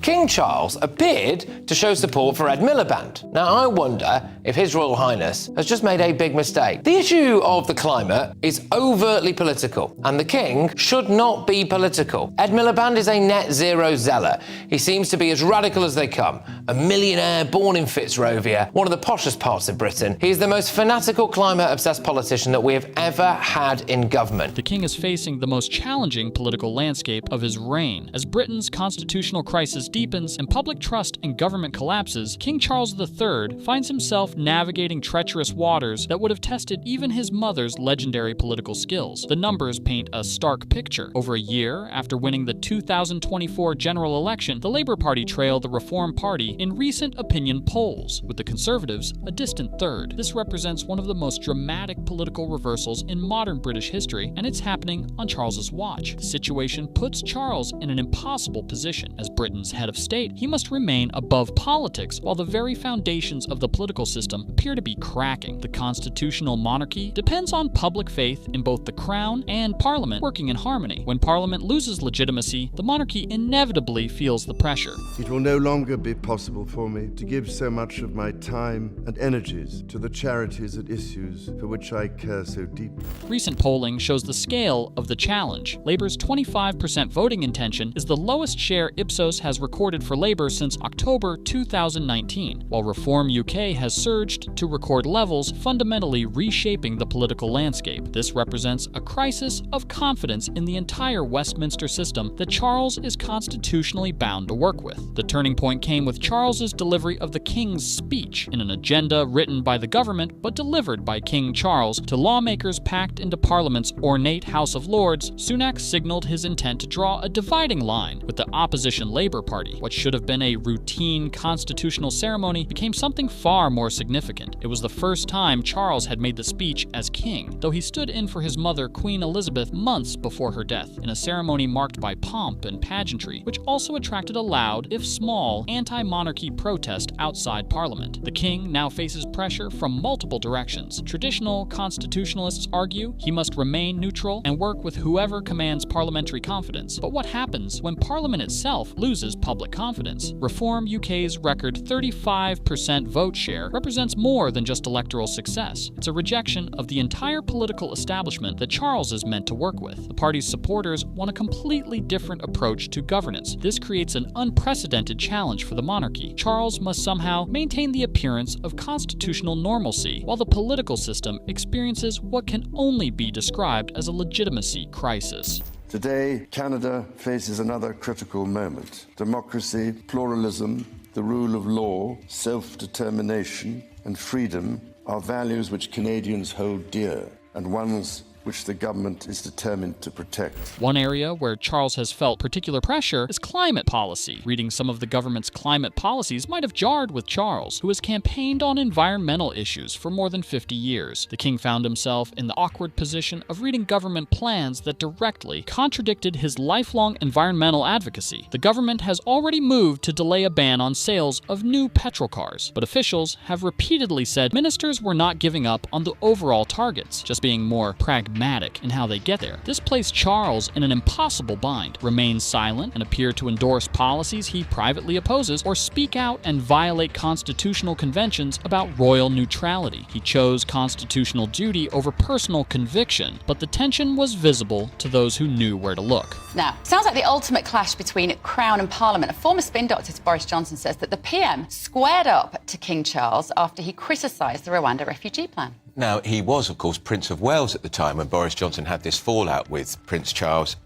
King Charles appeared to show support for Ed Miliband. Now, I wonder if His Royal Highness has just made a big mistake. The issue of the climate is overtly political, and the King should not be political. Ed Miliband is a net zero zealot. He seems to be as radical as they come. A millionaire born in Fitzrovia, one of the poshest parts of Britain. He is the most fanatical climate-obsessed politician that we have ever had in government. The King is facing the most challenging political landscape of his reign. As Britain's constitutional crisis deepens and public trust in government collapses, King Charles III finds himself navigating treacherous waters that would have tested even his mother's legendary political skills. The numbers paint a stark picture. Over a year after winning the 2024 general election, the Labour Party trailed the Reform Party in recent opinion polls, with the Conservatives a distant third. This represents one of the most dramatic political reversals in modern British history, and it's happening on Charles's watch. The situation puts Charles in an impossible position. As Britain's head of state, he must remain above politics while the very foundations of the political system appear to be cracking. The constitutional monarchy depends on public faith in both the Crown and Parliament working in harmony. When Parliament loses legitimacy, the monarchy inevitably feels the pressure. It will no longer be possible for me to give so much of my time and energies to the charities and issues for which I care so deeply. Recent polling shows the scale of the challenge. Labour's 25% voting intention is the lowest share Ipsos has recorded for Labour since October 2019, while Reform UK has surged to record levels fundamentally reshaping the political landscape. This represents a crisis of confidence in the entire Westminster system that Charles is constitutionally bound to work with. The turning point came with Charles's delivery of the King's Speech, in an agenda written by the government but delivered by King Charles to lawmakers packed into Parliament's ornate House of Lords. Sunak signaled his intent to draw a dividing line with the opposition Labour Party. What should have been a routine constitutional ceremony became something far more significant. It was the first time Charles had made the speech as king, though he stood in for his mother, Queen Elizabeth, months before her death, in a ceremony marked by pomp and pageantry, which also attracted a loud, if small, anti-monarchy protest outside Parliament. The king now faces pressure from multiple directions. Traditional constitutionalists argue he must remain neutral and work with whoever commands parliamentary confidence. But what happens when Parliament itself loses public confidence? Reform UK's record 35% vote share represents more than just electoral success. It's a rejection of the entire political establishment that Charles is meant to work with. The party's supporters want a completely different approach to governance. This creates an unprecedented challenge for the monarchy. Charles must somehow maintain the appearance of constitutional normalcy, while the political system experiences what can only be described as a legitimacy crisis. Today, Canada faces another critical moment. Democracy, pluralism, the rule of law, self-determination, and freedom are values which Canadians hold dear, and ones which the government is determined to protect. One area where Charles has felt particular pressure is climate policy. Reading some of the government's climate policies might have jarred with Charles, who has campaigned on environmental issues for more than 50 years. The king found himself in the awkward position of reading government plans that directly contradicted his lifelong environmental advocacy. The government has already moved to delay a ban on sales of new petrol cars, but officials have repeatedly said ministers were not giving up on the overall targets, just being more pragmatic in how they get there. This placed Charles in an impossible bind: remain silent and appear to endorse policies he privately opposes, or speak out and violate constitutional conventions about royal neutrality. He chose constitutional duty over personal conviction, but the tension was visible to those who knew where to look. Now, sounds like the ultimate clash between Crown and Parliament. A former spin doctor to Boris Johnson says that the PM squared up to King Charles after he criticised the Rwanda refugee plan. Now, he was, of course, Prince of Wales at the time when Boris Johnson had this fallout with Prince Charles.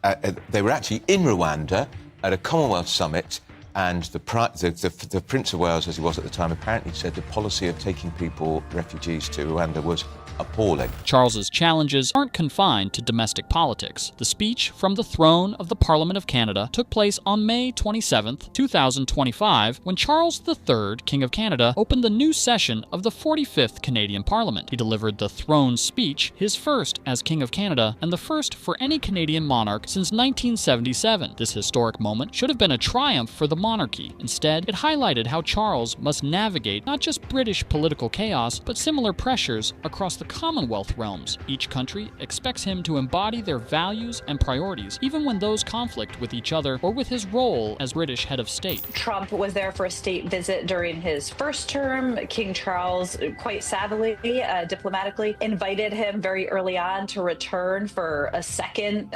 They were actually in Rwanda at a Commonwealth summit, and the Prince of Wales, as he was at the time, apparently said the policy of taking refugees to Rwanda was appalling. Charles's challenges aren't confined to domestic politics. The speech from the throne of the Parliament of Canada took place on May 27, 2025, when Charles III, King of Canada, opened the new session of the 45th Canadian Parliament. He delivered the throne speech, his first as King of Canada, and the first for any Canadian monarch since 1977. This historic moment should have been a triumph for the monarchy. Instead, it highlighted how Charles must navigate not just British political chaos, but similar pressures across the Commonwealth realms. Each country expects him to embody their values and priorities, even when those conflict with each other or with his role as British head of state. Trump was there for a state visit during his first term. King Charles, quite savvily, diplomatically, invited him very early on to return for a second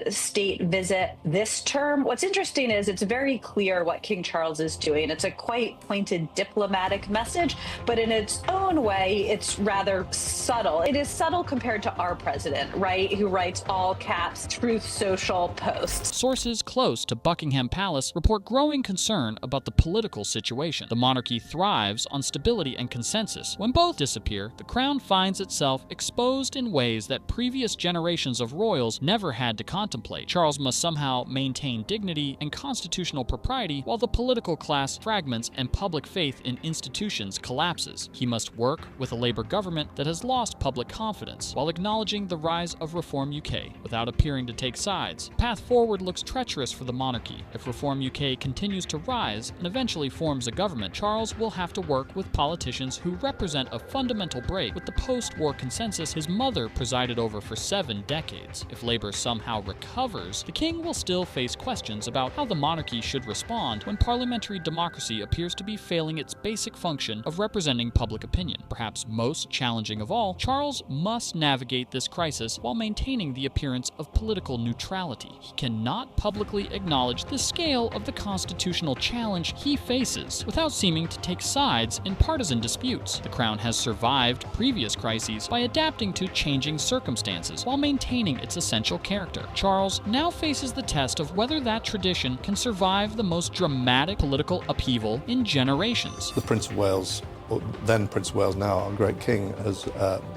state visit this term. What's interesting is it's very clear what King Charles is doing. It's a quite pointed diplomatic message, but in its own way, it's rather subtle. It is subtle compared to our president, right, who writes all caps Truth Social posts. Sources close to Buckingham Palace report growing concern about the political situation. The monarchy thrives on stability and consensus. When both disappear, the crown finds itself exposed in ways that previous generations of royals never had to contemplate. Charles must somehow maintain dignity and constitutional propriety while the political class fragments and public faith in institutions collapses. He must work with a Labour government that has lost public confidence while acknowledging the rise of Reform UK without appearing to take sides. The path forward looks treacherous for the monarchy. If Reform UK continues to rise and eventually forms a government, Charles will have to work with politicians who represent a fundamental break with the post-war consensus his mother presided over for 7 decades. If Labour somehow recovers, the king will still face questions about how the monarchy should respond when parliamentary democracy appears to be failing its basic function of representing public opinion. Perhaps most challenging of all, Charles must navigate this crisis while maintaining the appearance of political neutrality. He cannot publicly acknowledge the scale of the constitutional challenge he faces without seeming to take sides in partisan disputes. The crown has survived previous crises by adapting to changing circumstances while maintaining its essential character. Charles now faces the test of whether that tradition can survive the most dramatic political upheaval in generations. The Prince of Wales, or then Prince of Wales, now our great king, has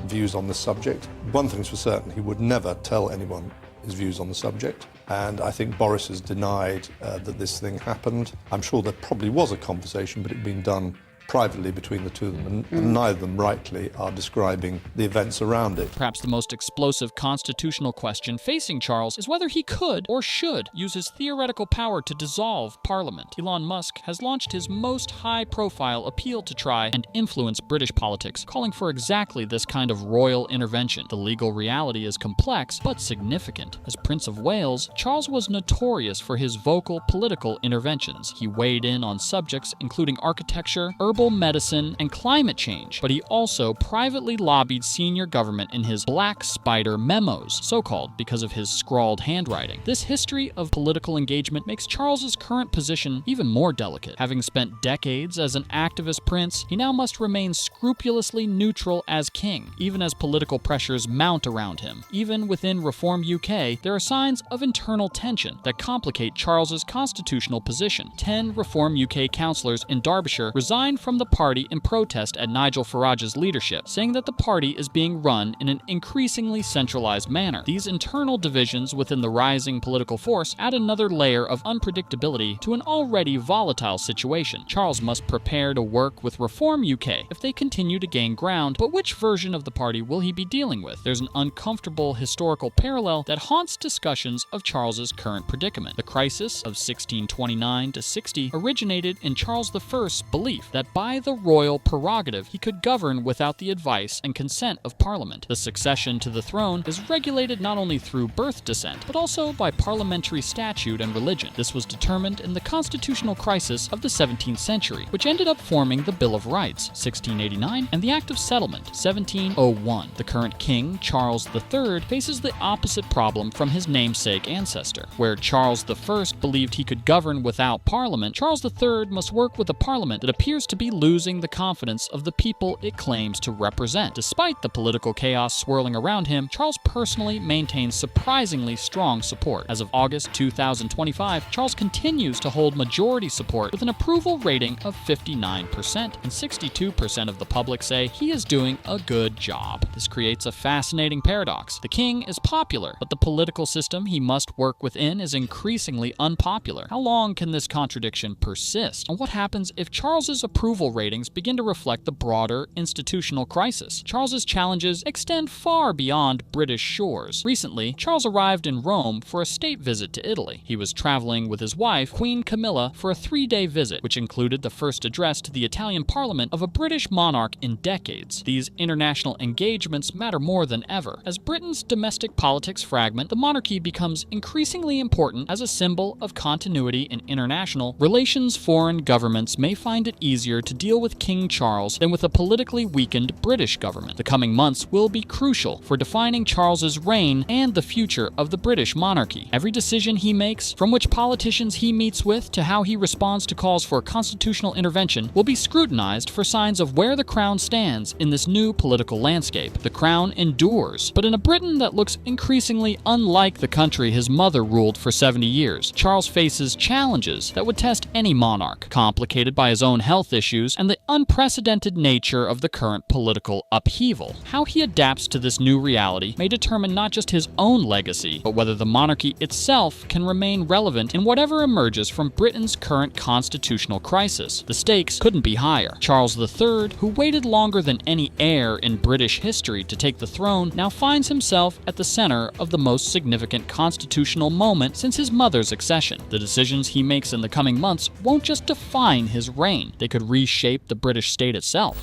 views on this subject. One thing's for certain, he would never tell anyone his views on the subject. And I think Boris has denied that this thing happened. I'm sure there probably was a conversation, but it had been done privately between the two of them, and neither of them rightly are describing the events around it. Perhaps the most explosive constitutional question facing Charles is whether he could or should use his theoretical power to dissolve Parliament. Elon Musk has launched his most high-profile appeal to try and influence British politics, calling for exactly this kind of royal intervention. The legal reality is complex but significant. As Prince of Wales, Charles was notorious for his vocal political interventions. He weighed in on subjects including architecture, herbal medicine, and climate change, but he also privately lobbied senior government in his Black Spider memos, so-called because of his scrawled handwriting. This history of political engagement makes Charles's current position even more delicate. Having spent decades as an activist prince, he now must remain scrupulously neutral as king, even as political pressures mount around him. Even within Reform UK, there are signs of internal tension that complicate Charles's constitutional position. 10 Reform UK councillors in Derbyshire resigned from the party in protest at Nigel Farage's leadership, saying that the party is being run in an increasingly centralized manner. These internal divisions within the rising political force add another layer of unpredictability to an already volatile situation. Charles must prepare to work with Reform UK if they continue to gain ground, but which version of the party will he be dealing with? There's an uncomfortable historical parallel that haunts discussions of Charles's current predicament. The crisis of 1629 to 60 originated in Charles I's belief that by the royal prerogative, he could govern without the advice and consent of Parliament. The succession to the throne is regulated not only through birth descent, but also by parliamentary statute and religion. This was determined in the constitutional crisis of the 17th century, which ended up forming the Bill of Rights, 1689, and the Act of Settlement, 1701. The current king, Charles III, faces the opposite problem from his namesake ancestor. Where Charles I believed he could govern without Parliament, Charles III must work with a Parliament that appears to be losing the confidence of the people it claims to represent. Despite the political chaos swirling around him, Charles personally maintains surprisingly strong support. As of August 2025, Charles continues to hold majority support with an approval rating of 59%, and 62% of the public say he is doing a good job. This creates a fascinating paradox. The king is popular, but the political system he must work within is increasingly unpopular. How long can this contradiction persist? And what happens if Charles's approval approval ratings begin to reflect the broader institutional crisis. Charles's challenges extend far beyond British shores. Recently, Charles arrived in Rome for a state visit to Italy. He was traveling with his wife, Queen Camilla, for a 3-day visit, which included the first address to the Italian Parliament of a British monarch in decades. These international engagements matter more than ever. As Britain's domestic politics fragment, the monarchy becomes increasingly important as a symbol of continuity in international relations. Foreign governments may find it easier to deal with King Charles than with a politically weakened British government. The coming months will be crucial for defining Charles's reign and the future of the British monarchy. Every decision he makes, from which politicians he meets with to how he responds to calls for constitutional intervention, will be scrutinized for signs of where the crown stands in this new political landscape. The crown endures, but in a Britain that looks increasingly unlike the country his mother ruled for 70 years, Charles faces challenges that would test any monarch, complicated by his own health issues and the unprecedented nature of the current political upheaval. How he adapts to this new reality may determine not just his own legacy, but whether the monarchy itself can remain relevant in whatever emerges from Britain's current constitutional crisis. The stakes couldn't be higher. Charles III, who waited longer than any heir in British history to take the throne, now finds himself at the center of the most significant constitutional moment since his mother's accession. The decisions he makes in the coming months won't just define his reign, they could reshape the British state itself.